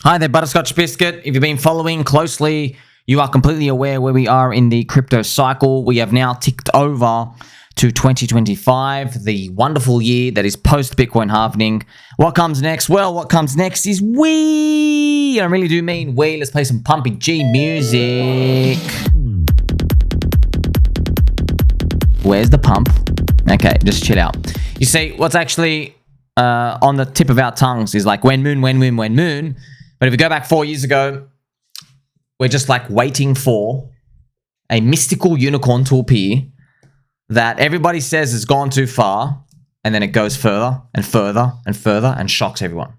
Hi there, Butterscotch Biscuit. If you've been following closely, you are completely aware where we are in the crypto cycle. We have now ticked over to 2025, the wonderful year that is post-Bitcoin halvening. What comes next? Well, what comes next is we. I really do mean we. Let's play some Pumpy G music. Where's the pump? Okay, just chill out. You see, what's actually on the tip of our tongues is like when moon, when moon, when moon. But if we go back 4 years ago, we're just like waiting for a mystical unicorn to appear that everybody says has gone too far, and then it goes further and further and further and shocks everyone.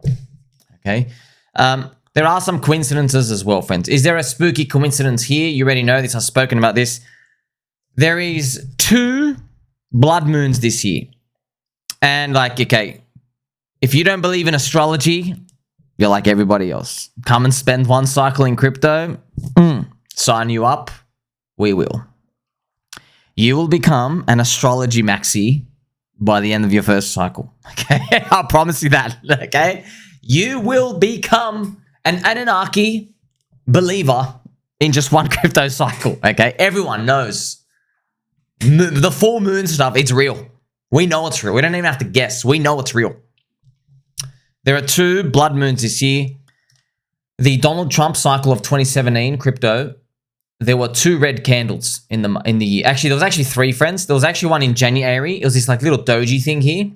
Okay? There are some coincidences as well, friends. Is there a spooky coincidence here? You already know this. I've spoken about this. There is 2 blood moons this year. And like, okay, if you don't believe in astrology, you're like everybody else. Come and spend 1 cycle in crypto. Sign you up. We will. You will become an astrology maxi by the end of your first cycle. Okay? I promise you that. Okay? You will become an Anunnaki believer in just 1 crypto cycle. Okay? Everyone knows. The full moon stuff, it's real. We know it's real. We don't even have to guess. We know it's real. There are 2 blood moons this year. The Donald Trump cycle of 2017 crypto, there were 2 red candles in the year. Actually, there was actually 3, friends. There was actually one in January. It was this like little doji thing here.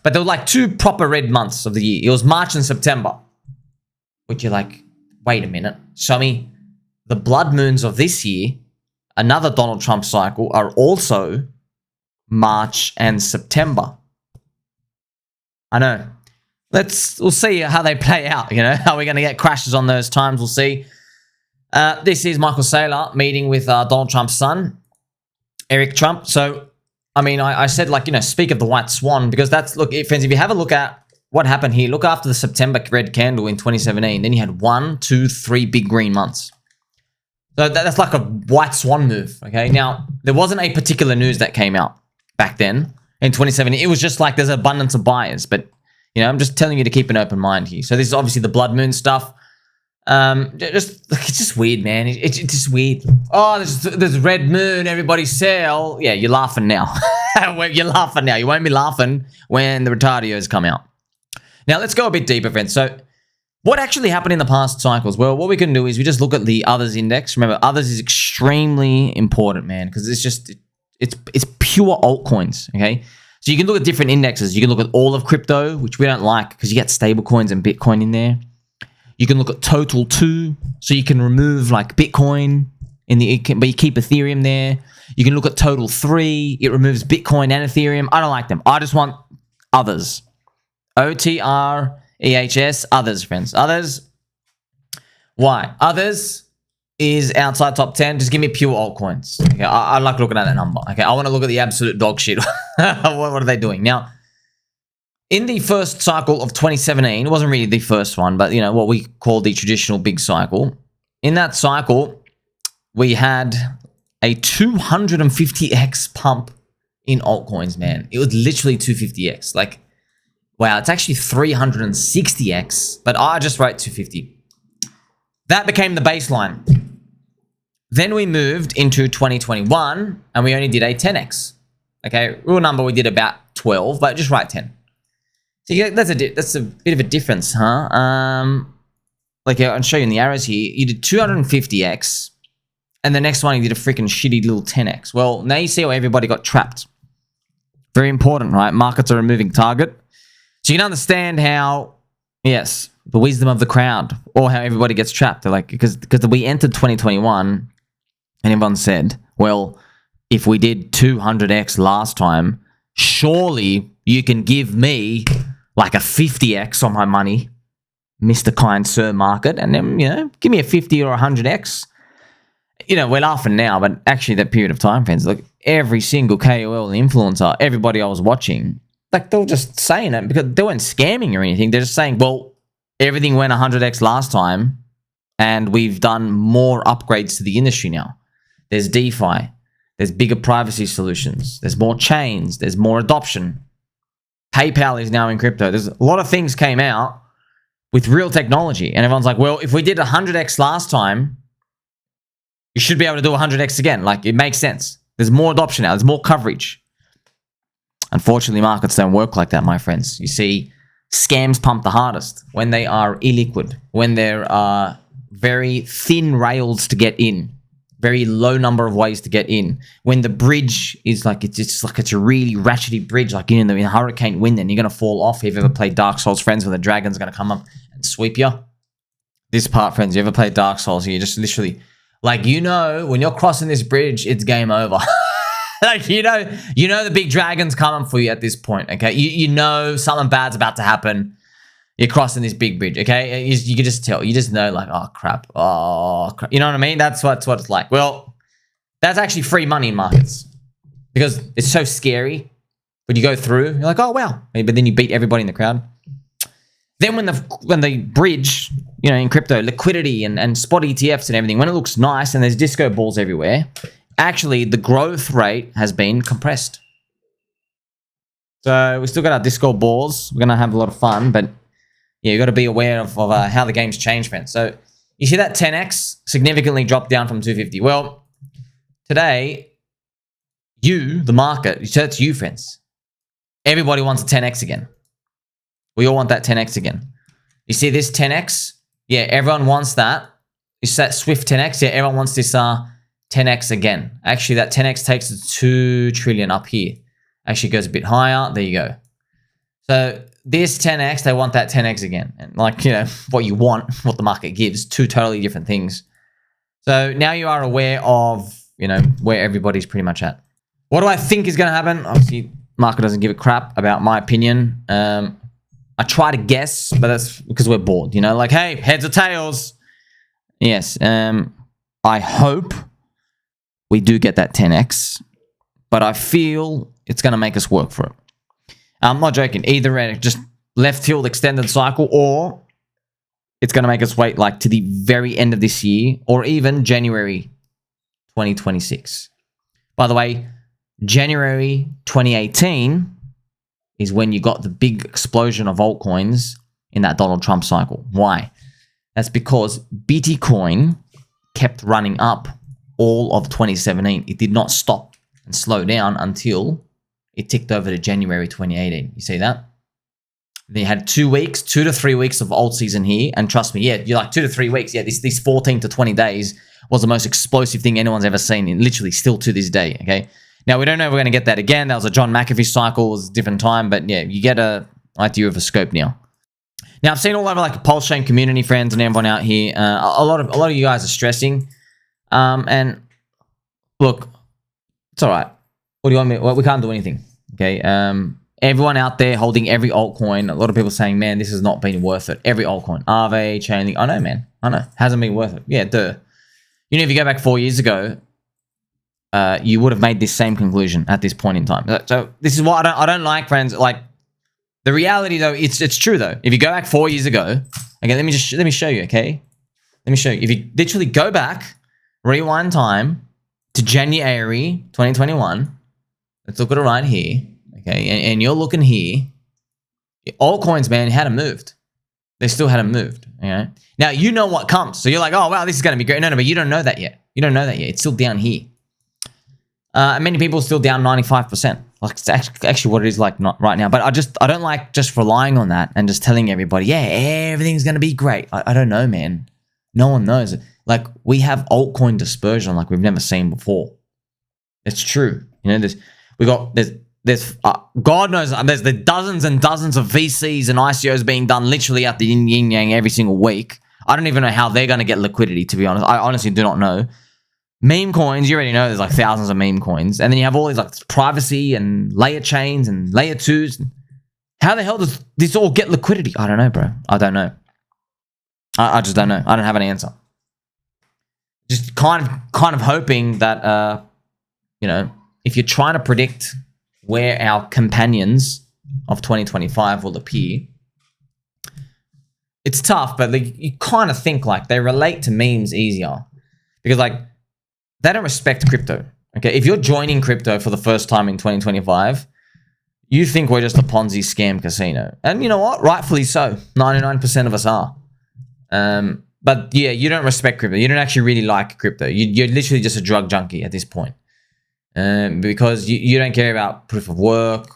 But there were like 2 proper red months of the year. It was March and September. Which you're like, wait a minute. Show me the blood moons of this year, another Donald Trump cycle, are also March and September. I know. We'll see how they play out, you know. Are we going to get crashes on those times? We'll see. This is Michael Saylor meeting with Donald Trump's son, Eric Trump. So, I mean, I said, like, you know, speak of the white swan, because that's, look, friends, if you have a look at what happened here, look after the September red candle in 2017, then you had 1, 2, 3 big green months. So that's like a white swan move, okay? Now, there wasn't a particular news that came out back then in 2017. It was just like there's an abundance of buyers, but you know, I'm just telling you to keep an open mind here. So this is obviously the blood moon stuff. It's just weird, man. It's just weird. Oh, there's red moon. Everybody sell. Yeah, you're laughing now. You're laughing now. You won't be laughing when the retardios come out. Now let's go a bit deeper, friends. So what actually happened in the past cycles? Well, what we can do is we just look at the others index. Remember, others is extremely important, man, because it's just it's pure altcoins. Okay. So you can look at different indexes. You can look at all of crypto, which we don't like because you get stable coins and Bitcoin in there. You can look at total 2, so you can remove like Bitcoin but you keep Ethereum there. You can look at total 3. It removes Bitcoin and Ethereum. I don't like them. I just want others. OTREHS, others, friends. Others. Why? Others is outside top 10. Just give me pure altcoins. Okay, I like looking at that number. Okay, I want to look at the absolute dog shit. what are they doing? Now, in the first cycle of 2017, it wasn't really the first one, but you know, what we call the traditional big cycle. In that cycle, we had a 250x pump in altcoins, man. It was literally 250x. Like, wow, it's actually 360x, but I just wrote 250. That became the baseline. Then we moved into 2021 and we only did a 10x. Okay, real number we did about 12, but just write 10. So yeah, that's a bit of a difference, huh? Like I'll show you in the arrows here. You did 250x, and the next one you did a freaking shitty little 10x. Well, now you see how everybody got trapped. Very important, right? Markets are a moving target. So you can understand how, yes, the wisdom of the crowd, or how everybody gets trapped. They're like, because we entered 2021 and everyone said, well, if we did 200x last time, surely you can give me like a 50x on my money, Mr. Kind Sir Market, and then, you know, give me a 50 or 100x. You know, we're laughing now, but actually that period of time, friends, like every single KOL and influencer, everybody I was watching, like they were just saying it because they weren't scamming or anything. They're just saying, well, everything went 100x last time, and we've done more upgrades to the industry now. There's DeFi. There's bigger privacy solutions. There's more chains. There's more adoption. PayPal is now in crypto. There's a lot of things came out with real technology. And everyone's like, well, if we did 100x last time, you should be able to do 100x again. Like, it makes sense. There's more adoption now. There's more coverage. Unfortunately, markets don't work like that, my friends. You see, scams pump the hardest when they are illiquid, when there are very thin rails to get in, very low number of ways to get in, when the bridge is like, it's a really ratchety bridge, like in a hurricane wind, and you're going to fall off. If you've ever played Dark Souls, friends, where the dragon's going to come up and sweep you. This part, friends, you ever played Dark Souls, you just literally, like, you know, when you're crossing this bridge, it's game over. Like, you know the big dragon's coming for you at this point, okay? You know something bad's about to happen. You're crossing this big bridge, okay? You can just tell. You just know, like, oh, crap. Oh, crap. You know what I mean? That's what it's like. Well, that's actually free money in markets because it's so scary. When you go through, you're like, oh, wow. But then you beat everybody in the crowd. Then when the bridge, you know, in crypto, liquidity and spot ETFs and everything, when it looks nice and there's disco balls everywhere, actually, the growth rate has been compressed. So we still got our disco balls. We're going to have a lot of fun, but yeah, you got to be aware of how the game's changed, friends. So you see that 10x significantly dropped down from 250. Well, today, you, the market, so it's you, friends. Everybody wants a 10x again. We all want that 10x again. You see this 10x? Yeah, everyone wants that. It's that Swift 10x. Yeah, everyone wants this 10x again. Actually, that 10x takes it 2 trillion up here. Actually goes a bit higher. There you go. So this 10x, they want that 10x again. And like, you know, what you want, what the market gives, 2 totally different things. So now you are aware of, you know, where everybody's pretty much at. What do I think is going to happen? Obviously, market doesn't give a crap about my opinion. I try to guess, but that's because we're bored, you know, like, hey, heads or tails. Yes. I hope we do get that 10x, but I feel it's going to make us work for it. I'm not joking. Either just left field extended cycle, or it's going to make us wait like to the very end of this year, or even January 2026. By the way, January 2018 is when you got the big explosion of altcoins in that Donald Trump cycle. Why? That's because Bitcoin kept running up all of 2017. It did not stop and slow down until it ticked over to January 2018. You see that? Then you had 2 weeks, 2 to 3 weeks of alt season here. And trust me, yeah, you're like 2 to 3 weeks. Yeah, these 14 to 20 days was the most explosive thing anyone's ever seen, and literally still to this day, okay? Now, we don't know if we're going to get that again. That was a John McAfee cycle. It was a different time. But yeah, you get an idea of a scope now. Now, I've seen all over like the Pulse Chain community, friends, and everyone out here. A lot of you guys are stressing. And look, it's all right. What do you want me? Well, we can't do anything. Okay. Everyone out there holding every altcoin. A lot of people saying, man, this has not been worth it. Every altcoin. Aave, Chainlink. I know, man. I know. Hasn't been worth it. Yeah, duh. You know, if you go back 4 years ago, you would have made this same conclusion at this point in time. So this is what I don't like, friends. Like, the reality though, it's true though. If you go back 4 years ago, okay, let me show you, okay? Let me show you. If you literally go back, rewind time to January 2021, let's look at it right here, okay? And you're looking here, altcoins, man, hadn't moved. They still hadn't moved, okay? Now, you know what comes. So you're like, oh, wow, this is going to be great. No, but you don't know that yet. You don't know that yet. It's still down here. And many people are still down 95%. Like, it's actually what it is like not right now. But I don't like just relying on that and just telling everybody, yeah, everything's going to be great. I don't know, man. No one knows. Like, we have altcoin dispersion like we've never seen before. It's true. You know, there's God knows, there's the dozens and dozens of VCs and ICOs being done literally at the yin yang every single week. I don't even know how they're going to get liquidity, to be honest. I honestly do not know. Meme coins, you already know there's like thousands of meme coins. And then you have all these like privacy and layer chains and layer twos. How the hell does this all get liquidity? I don't know, bro. I don't know. I just don't know. I don't have an answer. Just kind of hoping that, you know, if you're trying to predict where our companions of 2025 will appear, it's tough, but like, you kind of think like they relate to memes easier because like they don't respect crypto. Okay, if you're joining crypto for the first time in 2025, You think we're just a Ponzi scam casino. And you know what? Rightfully so. 99% of us are. But yeah, you don't respect crypto. You don't actually really like crypto. You're literally just a drug junkie at this point. Because you don't care about proof of work,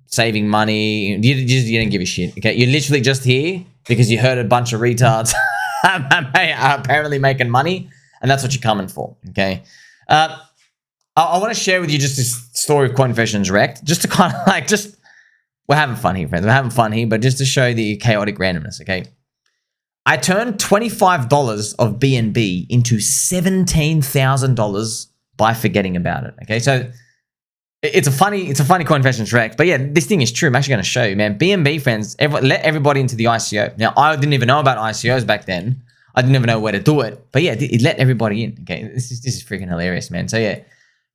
saving money. You don't give a shit. Okay, you're literally just here because you heard a bunch of retards are apparently making money, and that's what you're coming for. Okay. I want to share with you just this story of Coinfessions Rekt, just to kind of like, we're having fun here, friends. We're having fun here, but just to show the chaotic randomness, okay? I turned $25 of BNB into $17,000 by forgetting about it, okay? So it's a funny Coinfessions Rekt, but yeah, this thing is true. I'm actually going to show you, man. BNB, friends, let everybody into the ICO. Now, I didn't even know about ICOs back then. I didn't even know where to do it, but yeah, it let everybody in, okay? This is freaking hilarious, man. So yeah.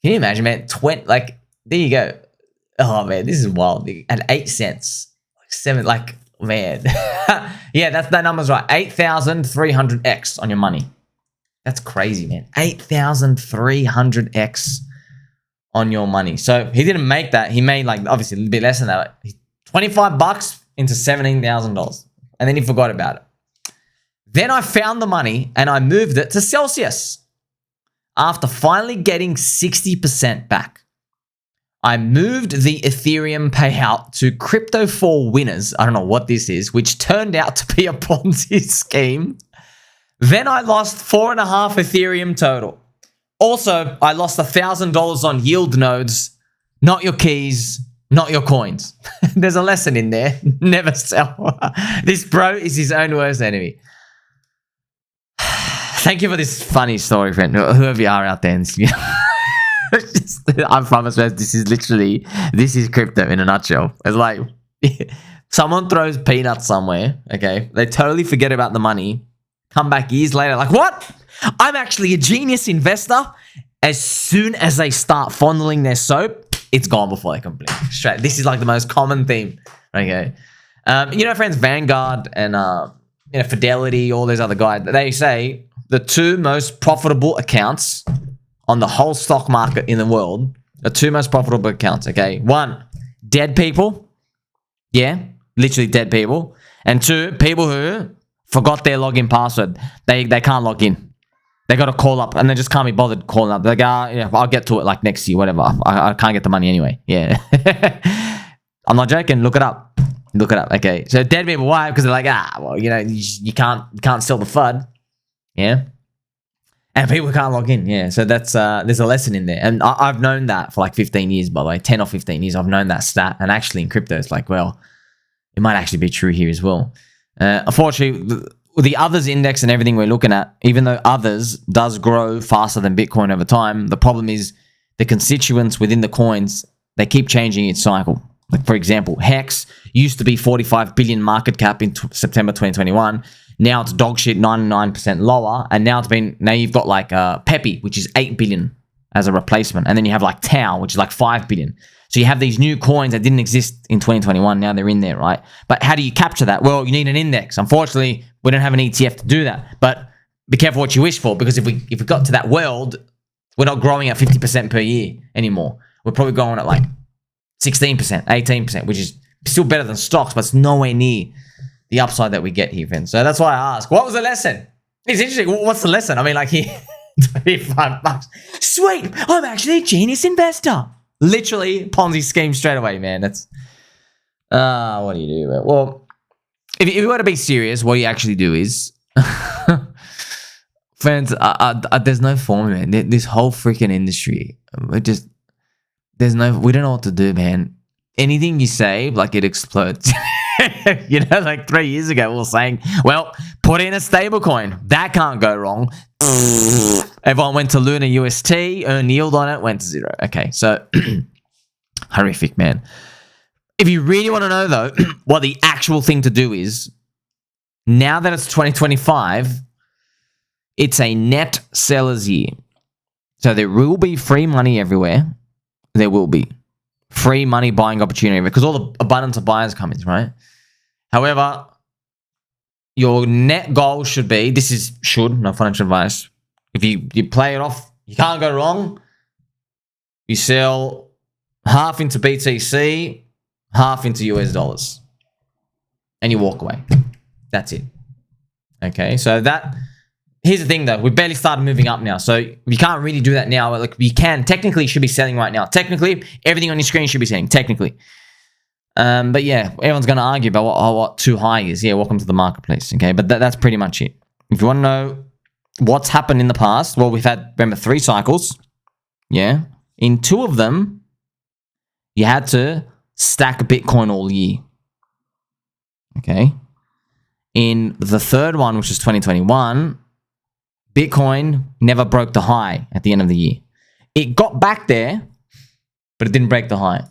Can you imagine, man? Like, there you go. Oh, man, this is wild. At 8 cents. Like 7, like, man. Yeah, that number's right. 8,300x on your money. That's crazy, man. 8,300x on your money. So he didn't make that. He made, like, obviously a little bit less than that. $25 into $17,000. And then he forgot about it. Then I found the money and I moved it to Celsius. After finally getting 60% back, I moved the Ethereum payout to Crypto for Winners. I don't know what this is, which turned out to be a Ponzi scheme. Then I lost 4.5 Ethereum total. Also, I lost $1,000 on yield nodes. Not your keys, not your coins. There's a lesson in there. Never sell. This bro is his own worst enemy. Thank you for this funny story, friend. Whoever you are out there. I promise, man, this is crypto in a nutshell. It's like someone throws peanuts somewhere, okay? They totally forget about the money. Come back years later, like, what? I'm actually a genius investor. As soon as they start fondling their soap, it's gone before they complete. Straight. This is like the most common theme, okay? Friends, Vanguard and Fidelity, all those other guys, they say the two most profitable accounts on the whole stock market in the world, the two most profitable accounts, okay? 1, dead people. Yeah, literally dead people. And 2, people who forgot their login password. They can't log in. They got to call up and they just can't be bothered calling up. They're like, yeah, I'll get to it like next year, whatever. I can't get the money anyway. Yeah. I'm not joking. Look it up. Look it up. Okay. So dead people, why? Because they're like, you can't sell the FUD. Yeah. And people can't log in. Yeah. So that's, there's a lesson in there. And I've known that for like 15 years, by the way, 10 or 15 years. I've known that stat. And actually in crypto, it's like, well, it might actually be true here as well. Unfortunately, the others index and everything we're looking at, even though others does grow faster than Bitcoin over time, the problem is the constituents within the coins, they keep changing its cycle. Like, for example, Hex used to be 45 billion market cap in September 2021. Now it's dog shit, 99% lower. And now you've got like Peppy, which is 8 billion as a replacement. And then you have like Tau, which is like 5 billion. So you have these new coins that didn't exist in 2021. Now they're in there, right? But how do you capture that? Well, you need an index. Unfortunately, we don't have an ETF to do that. But be careful what you wish for, because if we got to that world, we're not growing at 50% per year anymore. We're probably growing at like 16%, 18%, which is still better than stocks, but it's nowhere near the upside that we get here, friends. So that's why I ask, what was the lesson? It's interesting. What's the lesson? I mean, like, here, $25. Sweet. I'm actually a genius investor. Literally Ponzi scheme straight away, man. That's what do you do, man? Well, if you were to be serious, what you actually do is friends, there's no formula, man. This whole freaking industry, we don't know what to do, man. Anything you say, like, it explodes. Like 3 years ago, we were saying, well, put in a stable coin. That can't go wrong. Everyone went to Luna UST, earned yield on it, went to 0. Okay, so horrific, man. If you really want to know, though, what the actual thing to do is, now that it's 2025, it's a net seller's year. So there will be free money everywhere. There will be free money buying opportunity because all the abundance of buyers come in, right? However, your net goal should be, no financial advice. If you play it off, you can't go wrong. You sell half into BTC, half into US dollars. And you walk away. That's it. Okay, so here's the thing though, we barely started moving up now, so we can't really do that now. Like we can, technically you should be selling right now. Technically, everything on your screen should be selling, technically. But yeah, everyone's going to argue about what too high is. Yeah, welcome to the marketplace, okay? But that's pretty much it. If you want to know what's happened in the past, well, we've had, remember, 3 cycles, yeah? In 2 of them, you had to stack Bitcoin all year, okay? In the 3rd one, which is 2021, Bitcoin never broke the high at the end of the year. It got back there, but it didn't break the high.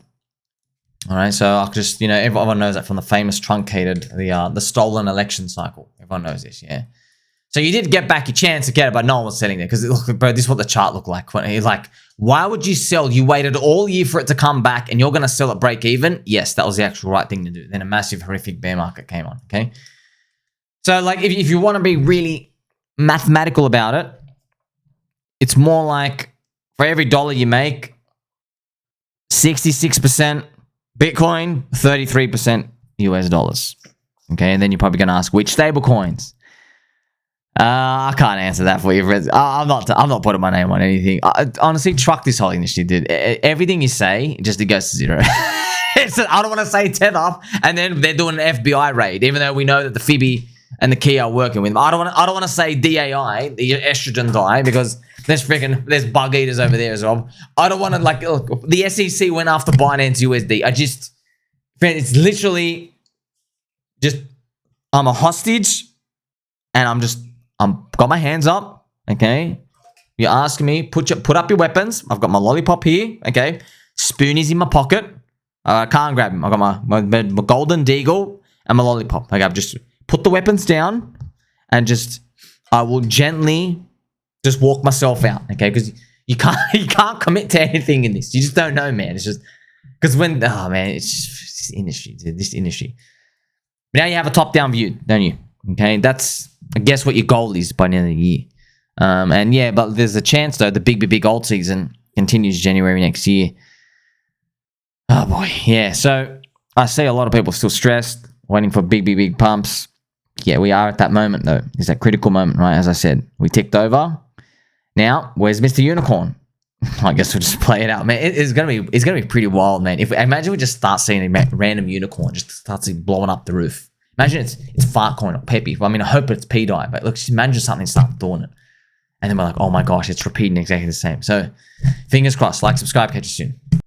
All right, so I'll just, you know, everyone knows that from the famous truncated, the stolen election cycle. Everyone knows this, yeah. So you did get back your chance to get it, but no one was selling there because, look, bro, this is what the chart looked like. When he's like, why would you sell? You waited all year for it to come back and you're going to sell at break even? Yes, that was the actual right thing to do. Then a massive, horrific bear market came on, okay? So, like, if you want to be really mathematical about it, it's more like for every dollar you make, 66% Bitcoin, 33% US dollars. Okay, and then you're probably going to ask which stable coins. I can't answer that for you, friends. I'm not putting my name on anything. Honestly, truck this whole industry, dude. Everything you say, it goes to zero. I don't want to say Tether, and then they're doing an FBI raid, even though we know that the Phoebe and the Key are working with them. I don't want to say DAI, the estrogen dye, because there's bug eaters over there as well. I don't want to, like, look, the SEC went after Binance USD. It's literally just, I'm a hostage and I'm got my hands up, okay? You're asking me, put up your weapons. I've got my lollipop here, okay? Spoon is in my pocket. I can't grab him. I got my golden deagle and my lollipop. Okay, I've just put the weapons down and I will gently just walk myself out, okay? Because you can't commit to anything in this. You just don't know, man. It's just because it's just industry, dude. This industry. But now you have a top-down view, don't you? Okay, that's, I guess, what your goal is by the end of the year. And yeah, but there's a chance though the big alt season continues January next year. Oh boy, yeah. So I see a lot of people still stressed, waiting for big pumps. Yeah, we are at that moment though. It's that critical moment, right? As I said, we ticked over. Now, where's Mr. Unicorn? I guess we'll just play it out, man. It's gonna be pretty wild, man. Imagine we just start seeing a random unicorn just starts blowing up the roof. Imagine it's Fartcoin or Peppy. I mean, I hope it's PDI, but look, just imagine something starts doing it, and then we're like, oh my gosh, it's repeating exactly the same. So, fingers crossed. Like, subscribe, catch you soon.